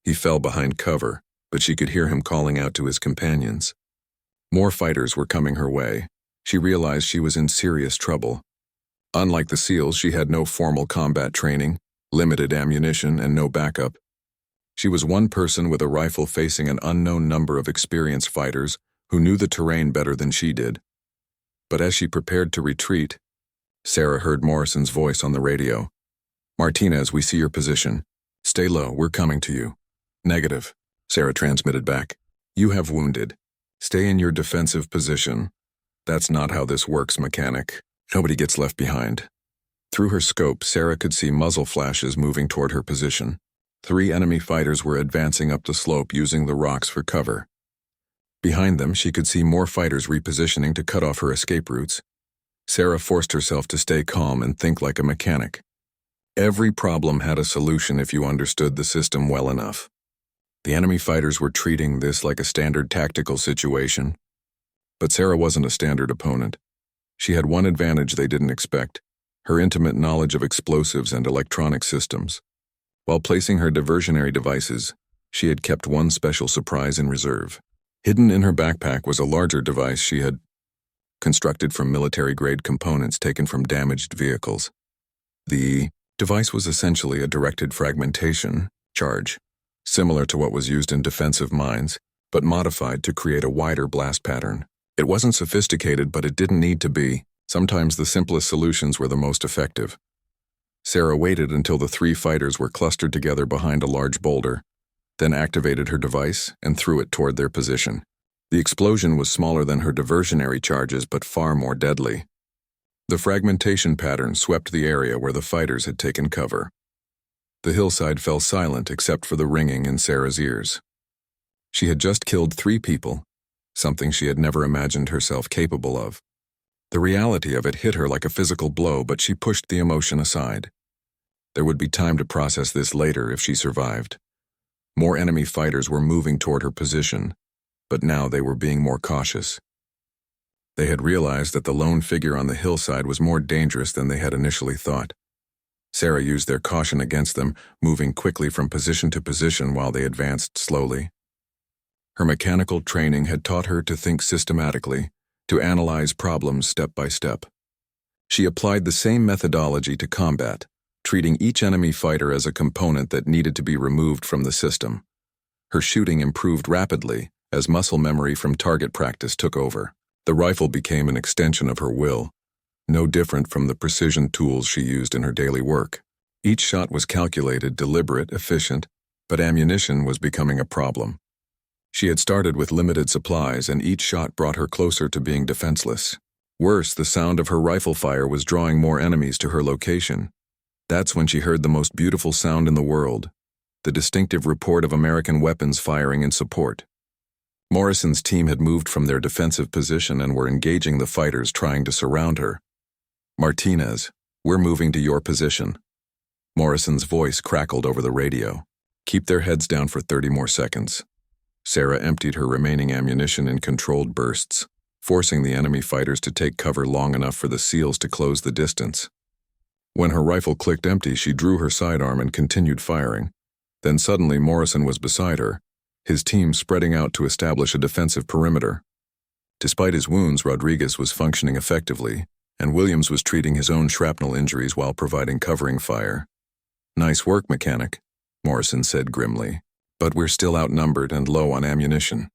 He fell behind cover, but she could hear him calling out to his companions. More fighters were coming her way. She realized she was in serious trouble. Unlike the SEALs, she had no formal combat training, limited ammunition, and no backup. She was one person with a rifle facing an unknown number of experienced fighters who knew the terrain better than she did. But as she prepared to retreat, Sarah heard Morrison's voice on the radio. "Martinez, we see your position. Stay low, we're coming to you." "Negative," Sarah transmitted back. "You have wounded. Stay in your defensive position. That's not how this works, mechanic. Nobody gets left behind. Through her scope, Sarah could see muzzle flashes moving toward her position. 3 enemy fighters were advancing up the slope using the rocks for cover. Behind them, she could see more fighters repositioning to cut off her escape routes. Sarah forced herself to stay calm and think like a mechanic. Every problem had a solution if you understood the system well enough. The enemy fighters were treating this like a standard tactical situation. But Sarah wasn't a standard opponent. She had one advantage they didn't expect: her intimate knowledge of explosives and electronic systems. While placing her diversionary devices, she had kept one special surprise in reserve. Hidden in her backpack was a larger device she had constructed from military-grade components taken from damaged vehicles. The device was essentially a directed fragmentation charge, similar to what was used in defensive mines, but modified to create a wider blast pattern. It wasn't sophisticated, but it didn't need to be. Sometimes the simplest solutions were the most effective. Sarah waited until the 3 fighters were clustered together behind a large boulder, then activated her device and threw it toward their position. The explosion was smaller than her diversionary charges, but far more deadly. The fragmentation pattern swept the area where the fighters had taken cover. The hillside fell silent except for the ringing in Sarah's ears. She had just killed 3 people, something she had never imagined herself capable of. The reality of it hit her like a physical blow, but she pushed the emotion aside. There would be time to process this later if she survived. More enemy fighters were moving toward her position, but now they were being more cautious. They had realized that the lone figure on the hillside was more dangerous than they had initially thought. Sarah used their caution against them, moving quickly from position to position while they advanced slowly. Her mechanical training had taught her to think systematically, to analyze problems step by step. She applied the same methodology to combat, treating each enemy fighter as a component that needed to be removed from the system. Her shooting improved rapidly as muscle memory from target practice took over. The rifle became an extension of her will, no different from the precision tools she used in her daily work. Each shot was calculated, deliberate, efficient, but ammunition was becoming a problem. She had started with limited supplies, and each shot brought her closer to being defenseless. Worse, the sound of her rifle fire was drawing more enemies to her location. That's when she heard the most beautiful sound in the world, the distinctive report of American weapons firing in support. Morrison's team had moved from their defensive position and were engaging the fighters trying to surround her. "Martinez, we're moving to your position." Morrison's voice crackled over the radio. "Keep their heads down for 30 more seconds." Sarah emptied her remaining ammunition in controlled bursts, forcing the enemy fighters to take cover long enough for the SEALs to close the distance. When her rifle clicked empty, she drew her sidearm and continued firing. Then suddenly Morrison was beside her, his team spreading out to establish a defensive perimeter. Despite his wounds, Rodriguez was functioning effectively, and Williams was treating his own shrapnel injuries while providing covering fire. "Nice work, mechanic," Morrison said grimly. "But we're still outnumbered and low on ammunition.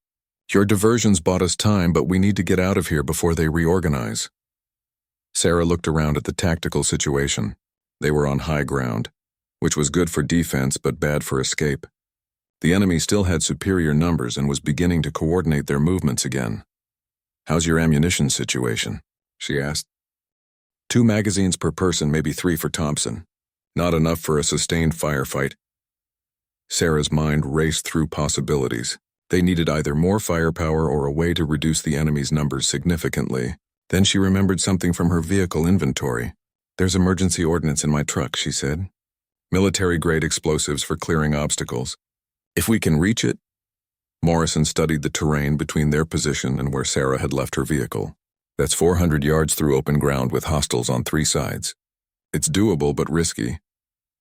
Your diversions bought us time, but we need to get out of here before they reorganize." Sarah looked around at the tactical situation. They were on high ground, which was good for defense but bad for escape. The enemy still had superior numbers and was beginning to coordinate their movements again. "How's your ammunition situation?" she asked. 2 magazines per person, maybe 3 for Thompson. Not enough for a sustained firefight." Sarah's mind raced through possibilities. They needed either more firepower or a way to reduce the enemy's numbers significantly. Then she remembered something from her vehicle inventory. "There's emergency ordnance in my truck," she said. "Military-grade explosives for clearing obstacles. If we can reach it." Morrison studied the terrain between their position and where Sarah had left her vehicle. "That's 400 yards through open ground with hostiles on 3 sides. It's doable but risky."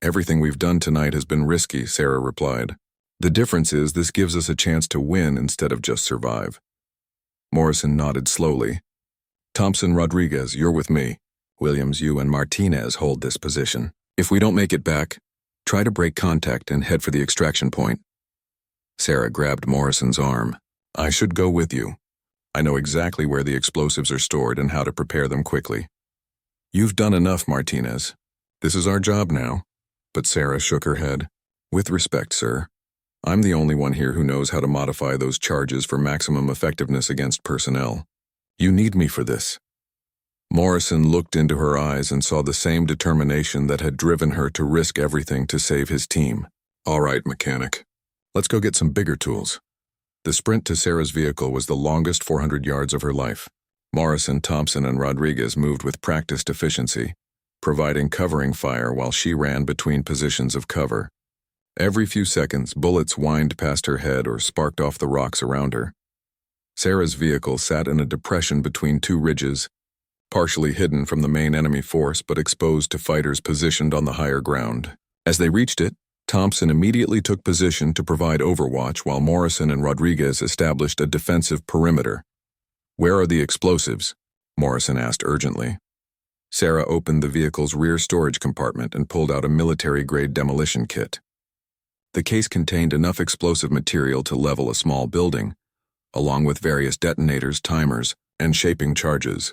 "Everything we've done tonight has been risky," Sarah replied. "The difference is this gives us a chance to win instead of just survive." Morrison nodded slowly. "Thompson, Rodriguez, you're with me. Williams, you and Martinez hold this position. If we don't make it back, try to break contact and head for the extraction point." Sarah grabbed Morrison's arm. "I should go with you. I know exactly where the explosives are stored and how to prepare them quickly." "You've done enough, Martinez. This is our job now." But Sarah shook her head. "With respect, sir, I'm the only one here who knows how to modify those charges for maximum effectiveness against personnel. You need me for this. Morrison looked into her eyes and saw the same determination that had driven her to risk everything to save his team. All right, mechanic. Let's go get some bigger tools. The sprint to Sarah's vehicle was the longest 400 yards of her life. Morrison, Thompson, and Rodriguez moved with practiced efficiency, providing covering fire while she ran between positions of cover. Every few seconds, bullets whined past her head or sparked off the rocks around her. Sarah's vehicle sat in a depression between two ridges, partially hidden from the main enemy force but exposed to fighters positioned on the higher ground. As they reached it, Thompson immediately took position to provide overwatch while Morrison and Rodriguez established a defensive perimeter. "Where are the explosives?" Morrison asked urgently. Sarah opened the vehicle's rear storage compartment and pulled out a military-grade demolition kit. The case contained enough explosive material to level a small building, along with various detonators, timers, and shaping charges.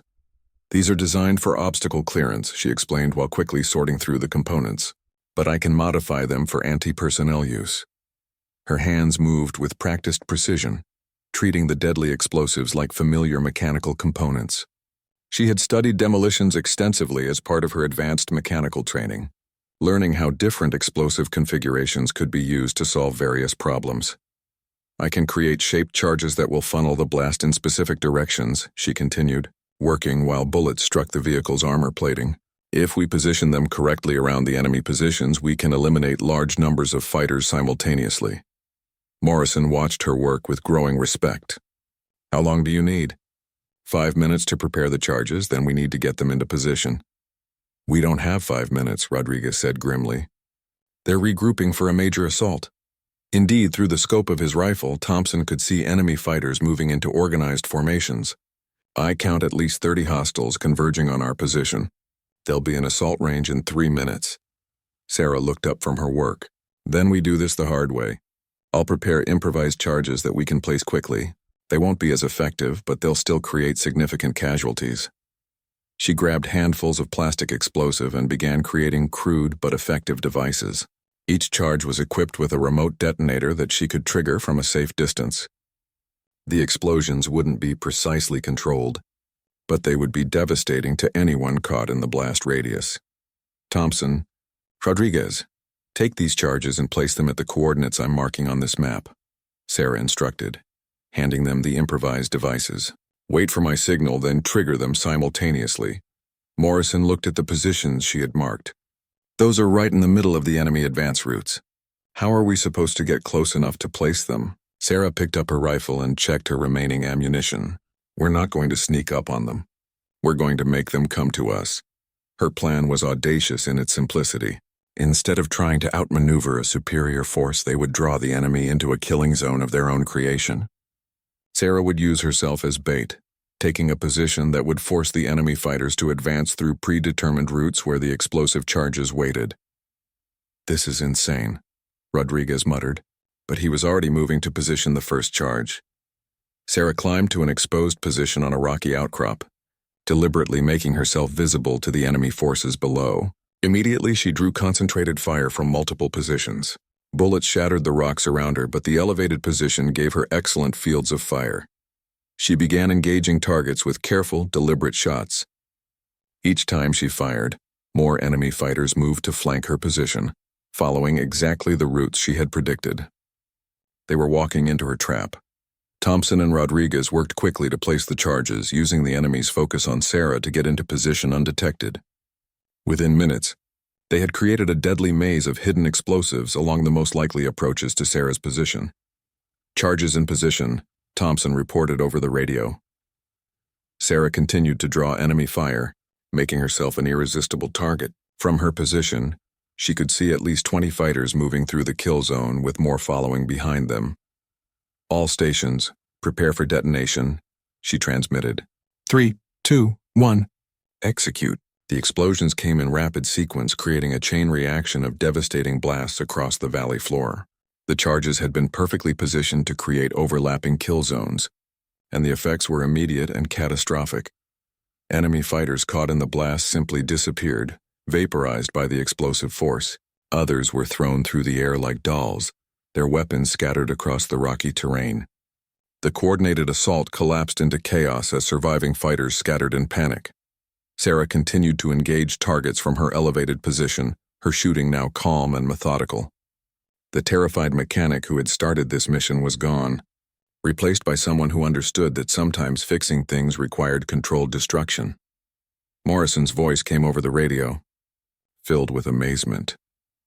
"These are designed for obstacle clearance," she explained while quickly sorting through the components. "But I can modify them for anti-personnel use." Her hands moved with practiced precision, treating the deadly explosives like familiar mechanical components. She had studied demolitions extensively as part of her advanced mechanical training, learning how different explosive configurations could be used to solve various problems. "I can create shaped charges that will funnel the blast in specific directions," she continued, working while bullets struck the vehicle's armor plating. "If we position them correctly around the enemy positions, we can eliminate large numbers of fighters simultaneously." Morrison watched her work with growing respect. "How long do you need?" 5 minutes to prepare the charges, then we need to get them into position." "We don't have 5 minutes," Rodriguez said grimly. "They're regrouping for a major assault." Indeed, through the scope of his rifle, Thompson could see enemy fighters moving into organized formations. "I count at least 30 hostiles converging on our position. They'll be in assault range in 3 minutes. Sarah looked up from her work. "Then we do this the hard way. I'll prepare improvised charges that we can place quickly. They won't be as effective, but they'll still create significant casualties." She grabbed handfuls of plastic explosive and began creating crude but effective devices. Each charge was equipped with a remote detonator that she could trigger from a safe distance. The explosions wouldn't be precisely controlled, but they would be devastating to anyone caught in the blast radius. "Thompson, Rodriguez, take these charges and place them at the coordinates I'm marking on this map," Sarah instructed, handing them the improvised devices. "Wait for my signal, then trigger them simultaneously." Morrison looked at the positions she had marked. "Those are right in the middle of the enemy advance routes. How are we supposed to get close enough to place them?" Sarah picked up her rifle and checked her remaining ammunition. "We're not going to sneak up on them. We're going to make them come to us." Her plan was audacious in its simplicity. Instead of trying to outmaneuver a superior force, they would draw the enemy into a killing zone of their own creation. Sarah would use herself as bait, taking a position that would force the enemy fighters to advance through predetermined routes where the explosive charges waited. "This is insane," Rodriguez muttered, but he was already moving to position the first charge. Sarah climbed to an exposed position on a rocky outcrop, deliberately making herself visible to the enemy forces below. Immediately, she drew concentrated fire from multiple positions. Bullets shattered the rocks around her, but the elevated position gave her excellent fields of fire. She began engaging targets with careful, deliberate shots. Each time she fired, more enemy fighters moved to flank her position, following exactly the routes she had predicted. They were walking into her trap. Thompson and Rodriguez worked quickly to place the charges, using the enemy's focus on Sarah to get into position undetected. Within minutes, they had created a deadly maze of hidden explosives along the most likely approaches to Sarah's position. "Charges in position," Thompson reported over the radio. Sarah continued to draw enemy fire, making herself an irresistible target. From her position, she could see at least 20 fighters moving through the kill zone, with more following behind them. "All stations, prepare for detonation," she transmitted. 3, 2, 1. "Execute." The explosions came in rapid sequence, creating a chain reaction of devastating blasts across the valley floor. The charges had been perfectly positioned to create overlapping kill zones, and the effects were immediate and catastrophic. Enemy fighters caught in the blast simply disappeared, vaporized by the explosive force. Others were thrown through the air like dolls, their weapons scattered across the rocky terrain. The coordinated assault collapsed into chaos as surviving fighters scattered in panic. Sarah continued to engage targets from her elevated position, her shooting now calm and methodical. The terrified mechanic who had started this mission was gone, replaced by someone who understood that sometimes fixing things required controlled destruction. Morrison's voice came over the radio, filled with amazement.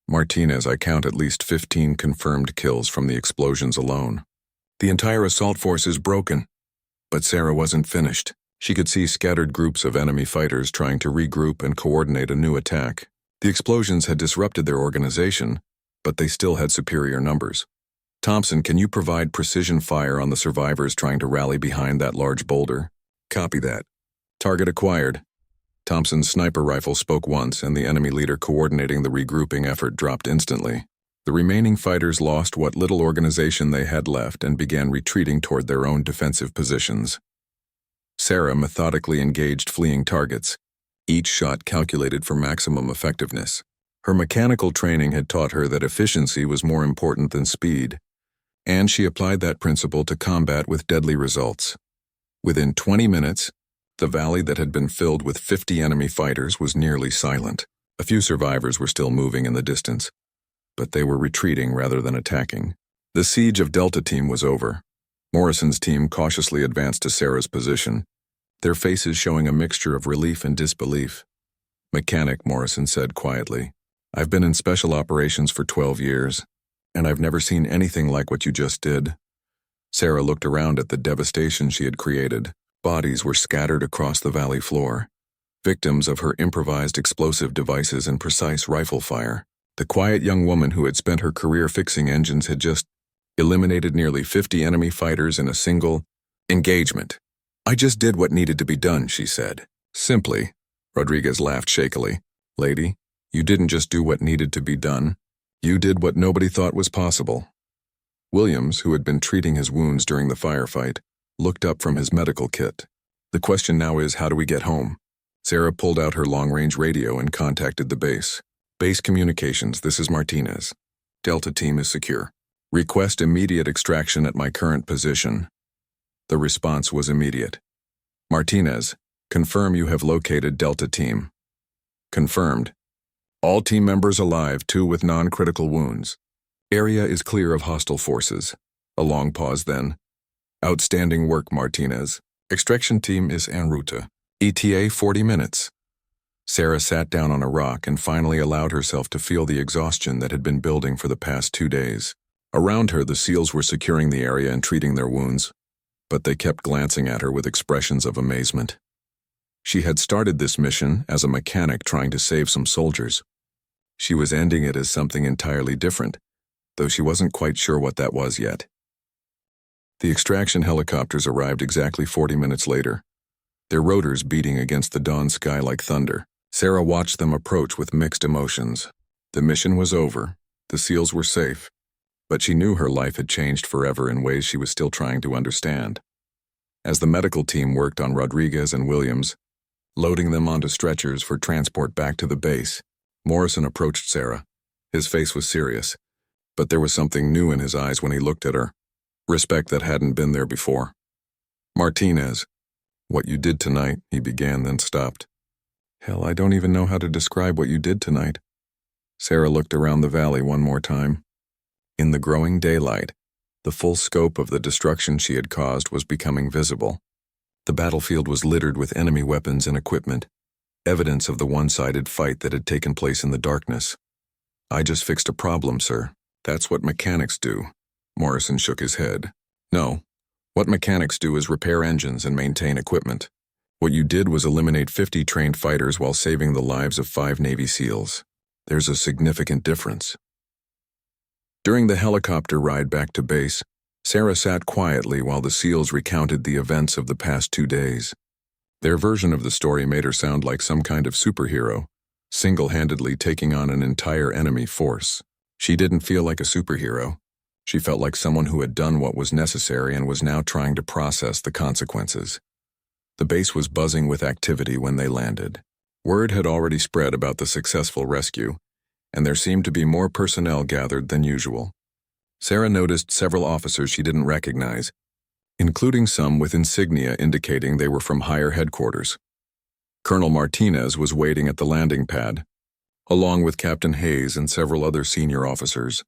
Martinez, I count at least 15 confirmed kills from the explosions alone. The entire assault force is broken. But Sarah wasn't finished. She could see scattered groups of enemy fighters trying to regroup and coordinate a new attack. The explosions had disrupted their organization, but they still had superior numbers. Thompson, can you provide precision fire on the survivors trying to rally behind that large boulder? Copy that. Target acquired. Thompson's sniper rifle spoke once, and the enemy leader coordinating the regrouping effort dropped instantly. The remaining fighters lost what little organization they had left and began retreating toward their own defensive positions. Sarah methodically engaged fleeing targets, each shot calculated for maximum effectiveness. Her mechanical training had taught her that efficiency was more important than speed, and she applied that principle to combat with deadly results. Within 20 minutes, the valley that had been filled with 50 enemy fighters was nearly silent. A few survivors were still moving in the distance, but they were retreating rather than attacking. The siege of Delta Team was over. Morrison's team cautiously advanced to Sarah's position, their faces showing a mixture of relief and disbelief. Mechanic, Morrison said quietly, I've been in special operations for 12 years, and I've never seen anything like what you just did. Sarah looked around at the devastation she had created. Bodies were scattered across the valley floor, victims of her improvised explosive devices and precise rifle fire. The quiet young woman who had spent her career fixing engines had just eliminated nearly 50 enemy fighters in a single engagement. I just did what needed to be done, she said. Simply. Rodriguez laughed shakily. Lady, you didn't just do what needed to be done. You did what nobody thought was possible. Williams, who had been treating his wounds during the firefight, looked up from his medical kit. The question now is, how do we get home? Sarah pulled out her long-range radio and contacted the base. Base communications, this is Martinez. Delta Team is secure. Request immediate extraction at my current position. The response was immediate. Martinez, confirm you have located Delta Team. Confirmed. All team members alive, 2 with non-critical wounds. Area is clear of hostile forces. A long pause then. Outstanding work, Martinez. Extraction team is en route. ETA 40 minutes. Sarah sat down on a rock and finally allowed herself to feel the exhaustion that had been building for the past 2 days. Around her, the SEALs were securing the area and treating their wounds, but they kept glancing at her with expressions of amazement. She had started this mission as a mechanic trying to save some soldiers. She was ending it as something entirely different, though she wasn't quite sure what that was yet. The extraction helicopters arrived exactly 40 minutes later, their rotors beating against the dawn sky like thunder. Sarah watched them approach with mixed emotions. The mission was over, the SEALs were safe, but she knew her life had changed forever in ways she was still trying to understand. As the medical team worked on Rodriguez and Williams, loading them onto stretchers for transport back to the base, Morrison approached Sarah. His face was serious, but there was something new in his eyes when he looked at her, respect that hadn't been there before. Martinez, what you did tonight, he began, then stopped. Hell, I don't even know how to describe what you did tonight. Sarah looked around the valley one more time. In the growing daylight, the full scope of the destruction she had caused was becoming visible. The battlefield was littered with enemy weapons and equipment, evidence of the one-sided fight that had taken place in the darkness. I just fixed a problem, sir. That's what mechanics do. Morrison shook his head. No, what mechanics do is repair engines and maintain equipment. What you did was eliminate 50 trained fighters while saving the lives of 5 Navy SEALs. There's a significant difference. During the helicopter ride back to base, Sarah sat quietly while the SEALs recounted the events of the past 2 days. Their version of the story made her sound like some kind of superhero, single-handedly taking on an entire enemy force. She didn't feel like a superhero. She felt like someone who had done what was necessary and was now trying to process the consequences. The base was buzzing with activity when they landed. Word had already spread about the successful rescue, and there seemed to be more personnel gathered than usual. Sarah noticed several officers she didn't recognize, including some with insignia indicating they were from higher headquarters. Colonel Martinez was waiting at the landing pad, along with Captain Hayes and several other senior officers.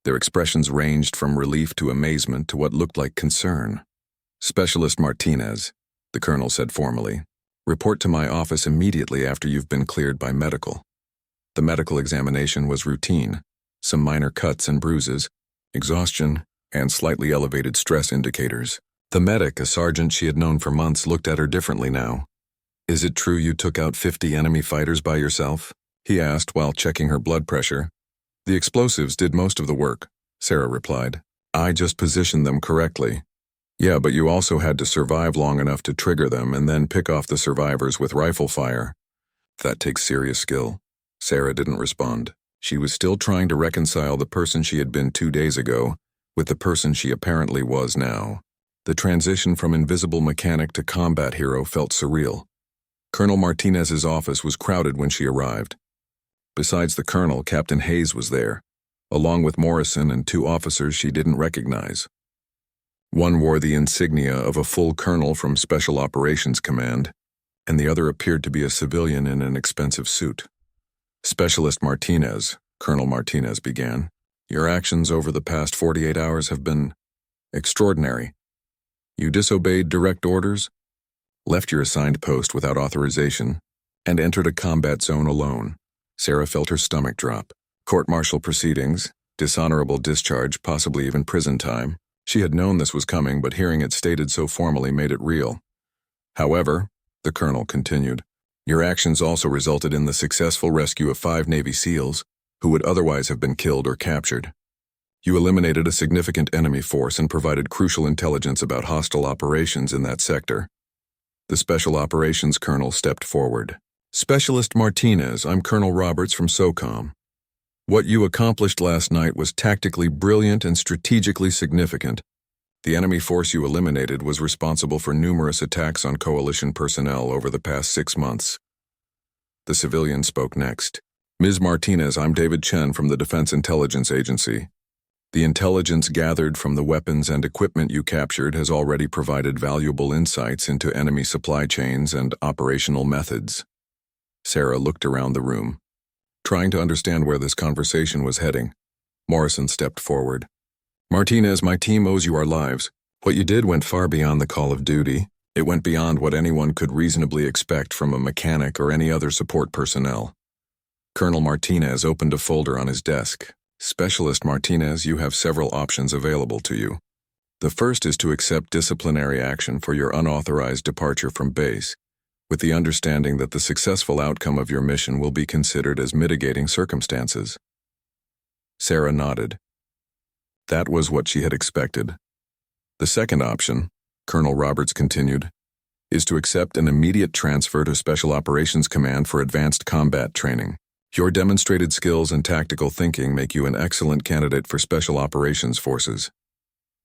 Their expressions ranged from relief to amazement to what looked like concern. "Specialist Martinez," the colonel said formally, "report to my office immediately after you've been cleared by medical." The medical examination was routine. Some minor cuts and bruises, exhaustion, and slightly elevated stress indicators. The medic, a sergeant she had known for months, looked at her differently now. "Is it true you took out 50 enemy fighters by yourself?" he asked while checking her blood pressure. "The explosives did most of the work," Sarah replied. "I just positioned them correctly." "Yeah, but you also had to survive long enough to trigger them and then pick off the survivors with rifle fire. That takes serious skill." Sarah didn't respond. She was still trying to reconcile the person she had been 2 days ago with the person she apparently was now. The transition from invisible mechanic to combat hero felt surreal. Colonel Martinez's office was crowded when she arrived. Besides the colonel, Captain Hayes was there, along with Morrison and 2 officers she didn't recognize. One wore the insignia of a full colonel from Special Operations Command, and the other appeared to be a civilian in an expensive suit. "Specialist Martinez," Colonel Martinez began, "your actions over the past 48 hours have been extraordinary. You disobeyed direct orders, left your assigned post without authorization, and entered a combat zone alone." Sarah felt her stomach drop. Court-martial proceedings, dishonorable discharge, possibly even prison time. She had known this was coming, but hearing it stated so formally made it real. "However," the colonel continued, "your actions also resulted in the successful rescue of 5 Navy SEALs who would otherwise have been killed or captured. You eliminated a significant enemy force and provided crucial intelligence about hostile operations in that sector." The Special Operations Colonel stepped forward. "Specialist Martinez, I'm Colonel Roberts from SOCOM. What you accomplished last night was tactically brilliant and strategically significant. The enemy force you eliminated was responsible for numerous attacks on coalition personnel over the past 6 months." The civilian spoke next. "Ms. Martinez, I'm David Chen from the Defense Intelligence Agency. The intelligence gathered from the weapons and equipment you captured has already provided valuable insights into enemy supply chains and operational methods." Sarah looked around the room, trying to understand where this conversation was heading. Morrison stepped forward. "Martinez, my team owes you our lives. What you did went far beyond the call of duty. It went beyond what anyone could reasonably expect from a mechanic or any other support personnel." Colonel Martinez opened a folder on his desk. "Specialist Martinez, you have several options available to you. The first is to accept disciplinary action for your unauthorized departure from base, with the understanding that the successful outcome of your mission will be considered as mitigating circumstances." Sarah nodded. That was what she had expected. "The second option," Colonel Roberts continued, "is to accept an immediate transfer to Special Operations Command for advanced combat training. Your demonstrated skills and tactical thinking make you an excellent candidate for Special Operations Forces."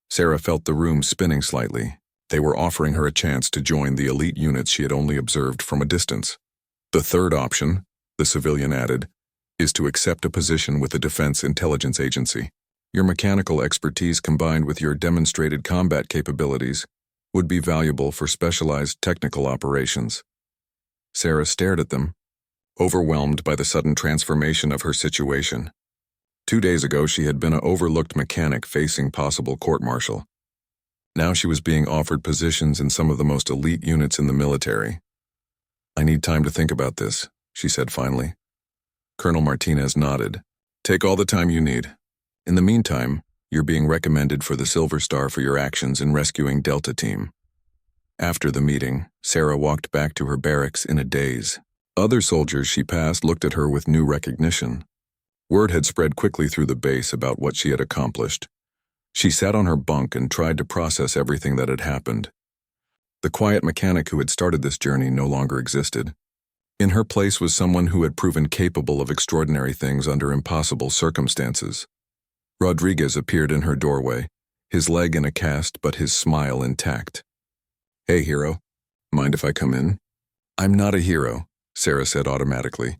Sarah felt the room spinning slightly. They were offering her a chance to join the elite units she had only observed from a distance. "The third option," the civilian added, "is to accept a position with the Defense Intelligence Agency. Your mechanical expertise combined with your demonstrated combat capabilities would be valuable for specialized technical operations." Sarah stared at them, overwhelmed by the sudden transformation of her situation. 2 days ago, she had been an overlooked mechanic facing possible court-martial. Now she was being offered positions in some of the most elite units in the military. "I need time to think about this," she said finally. Colonel Martinez nodded. "Take all the time you need. In the meantime, you're being recommended for the Silver Star for your actions in rescuing Delta Team." After the meeting, Sarah walked back to her barracks in a daze. Other soldiers she passed looked at her with new recognition. Word had spread quickly through the base about what she had accomplished. She sat on her bunk and tried to process everything that had happened. The quiet mechanic who had started this journey no longer existed. In her place was someone who had proven capable of extraordinary things under impossible circumstances. Rodriguez appeared in her doorway, his leg in a cast but his smile intact. "Hey, hero. Mind if I come in?" "I'm not a hero," Sarah said automatically.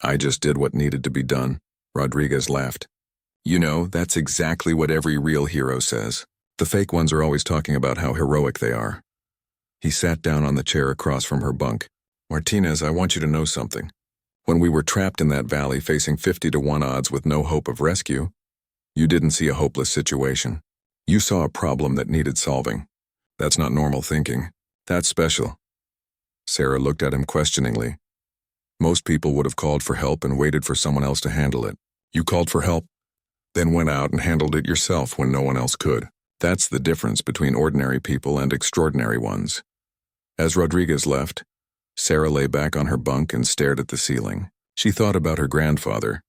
"I just did what needed to be done." Rodriguez laughed. "You know, that's exactly what every real hero says." The fake ones are always talking about how heroic they are. He sat down on the chair across from her bunk. Martinez, I want you to know something. When we were trapped in that valley facing 50-1 odds with no hope of rescue, you didn't see a hopeless situation. You saw a problem that needed solving. That's not normal thinking. That's special. Sarah looked at him questioningly. Most people would have called for help and waited for someone else to handle it. You called for help, then went out and handled it yourself when no one else could. That's the difference between ordinary people and extraordinary ones. As Rodriguez left, Sarah lay back on her bunk and stared at the ceiling. She thought about her grandfather,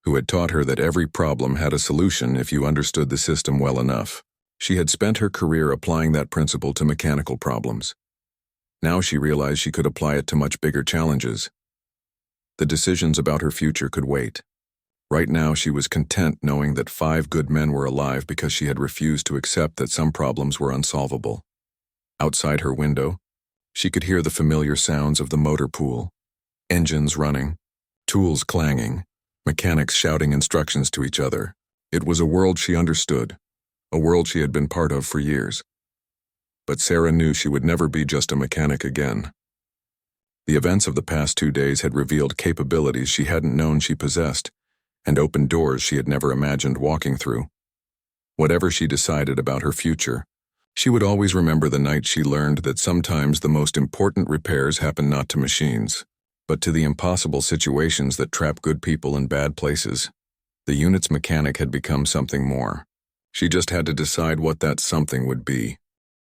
who had taught her that every problem had a solution if you understood the system well enough. She had spent her career applying that principle to mechanical problems. Now she realized she could apply it to much bigger challenges. The decisions about her future could wait. Right now she was content knowing that 5 good men were alive because she had refused to accept that some problems were unsolvable. Outside her window, she could hear the familiar sounds of the motor pool. Engines running, tools clanging, mechanics shouting instructions to each other. It was a world she understood, a world she had been part of for years. But Sarah knew she would never be just a mechanic again. The events of the past 2 days had revealed capabilities she hadn't known she possessed, and opened doors she had never imagined walking through. Whatever she decided about her future, she would always remember the night she learned that sometimes the most important repairs happen not to machines, but to the impossible situations that trap good people in bad places. The unit's mechanic had become something more. She just had to decide what that something would be.